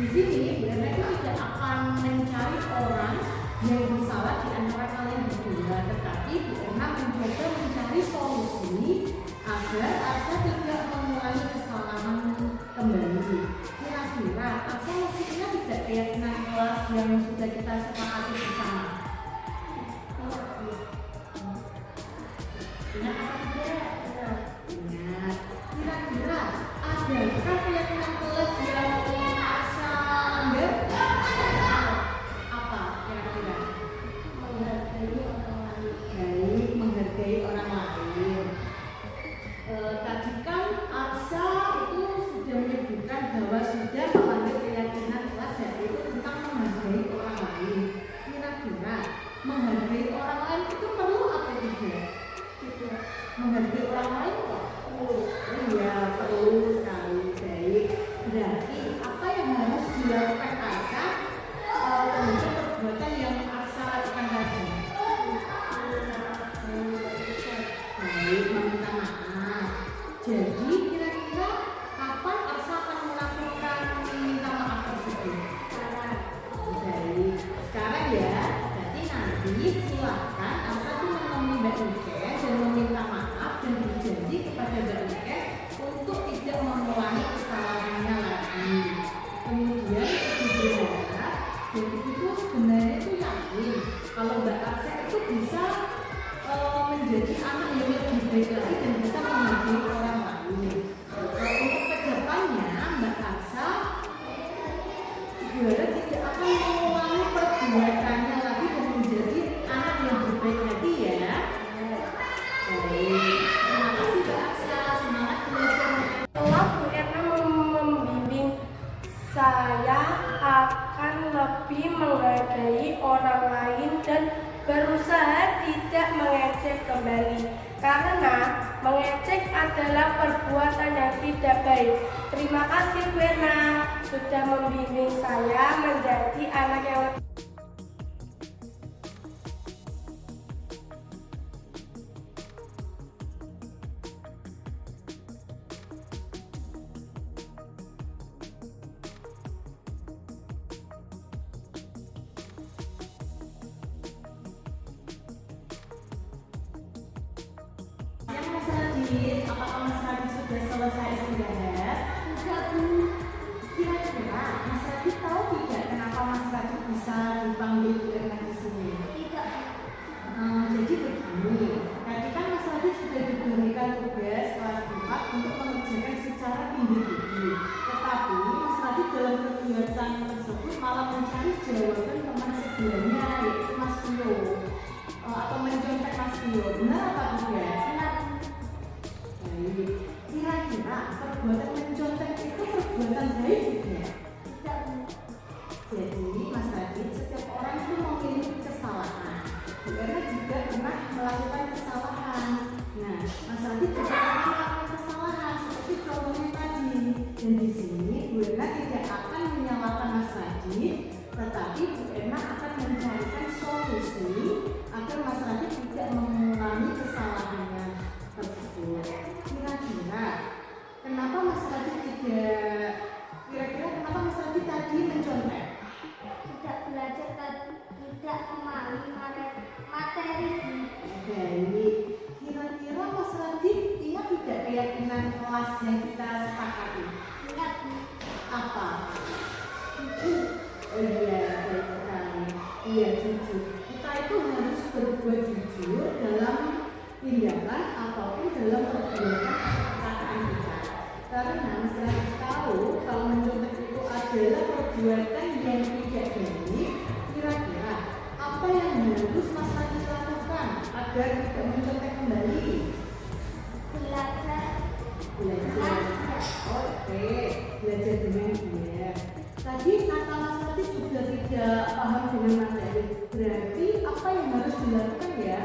Di sini mereka tidak akan mencari orang yang bersalah di antara kalian berdua, tetapi Bu Erna mencoba mencari solusi agar Arsa tidak mengulangi kesalahan kembali. Kira-kira Arsa masih ingat tidak keyakinan kelas yang sudah kita sepakati bersama? Ingat apa tidak? Ingat. Kira-kira adakah keyakinan kelas yang Arsa anggap? Apa kira-kira? Menghargai orang lain. Baik, menghargai orang lain. Tadi kan Arsa itu sudah menyebutkan bahwa sudah melanggar keyakinan kelas, yaitu tentang menghargai orang lain. Kira-kira menghargai orang lain itu perlu atau tidak? Tidak. Menghargai orang lain kok? Iya, perlu sekali. Baik. Berarti apa yang harus dilakukan Arsa untuk perbuatan yang Arsa lakukan tadi? Baik, meminta maaf. Jadi kira-kira kapan Arsa akan melakukan meminta maaf tersebut? Sekarang. Baik, sekarang ya. Berarti nanti silakan Arsa tuh menemui Mbak Ike dan meminta maaf dan berjanji kepada Mbak Ike untuk tidak mengulangi kesalahannya lagi. Kemudian Ibu berharap dan Ibu sebenarnya itu yakin kalau Mbak Arsa itu bisa menjadi anak yang lebih baik lagi dan bisa menghargai orang lain. Untuk kedepannya Mbak Arsa berharap tidak akan mengulangi perbuatannya lagi dan menjadi anak yang berbaik hati ya. Baik, terima kasih Mbak Arsa, semangat belajar. Setelah Bu Erna membimbing, saya akan lebih menghargai orang lain dan berusaha tidak mengejek kembali. Karena mengejek adalah perbuatan yang tidak baik. Terima kasih Bu Erna sudah membimbing saya menjadi anak yang lebih. Yang Mas Radit, apakah Mas Radit sudah selesai istirahat? Tidak, Bu. Kira-kira Mas Radit tahu tidak kenapa Mas Radit bisa dipanggil Bu Erna di sini? Tidak. Jadi begini, tadi kan Mas Radit sudah diberikan tugas kelas 4 untuk mengerjakan secara individu. Tetapi Mas Radit dalam kegiatan tersebut malah mencari jawaban teman sebelahnya, yaitu Mas Tio, atau mencontek Mas Tio. Benar apa tidak? Benar. Baik. Kira-kira perbuatan mencontek itu perbuatan baik tidak? Tidak, Bu. Jadi Mas Radit, setiap orang itu memiliki kesalahan. Bu Erna juga pernah melakukan kesalahan. Nah, Mas Radit juga pernah melakukan kesalahan seperti contohnya tadi. Dan di sini Bu Erna tidak akan menyalahkan Mas Radit, tetapi Bu Erna akan mencarikan solusi agar Mas Radit tidak mengulangi kesalahannya tersebut. Kira-kira kenapa Mas Radit kenapa Mas Radit tadi mencontek? Tidak belajar dan tidak memahami materi. Baik, kira-kira Mas Radit ingat tidak keyakinan kelas yang kita sepakati? Ingat, Bu. Apa? Oh iya, baik sekali. Iya, jujur. Kita itu harus berbuat jujur dalam tindakan ataupun dalam perbuatan perkataan kita. Karena Mas Radit tahu kalau mencontek itu adalah perbuatan yang tidak baik. Kira-kira apa yang harus Mas Radit lakukan agar tidak mencontek kembali? Belajar. Belajar. Oke, belajar dengan dia. Tadi kata Mas Radit juga tidak paham dengan materi. Berarti apa yang harus dilakukan ya?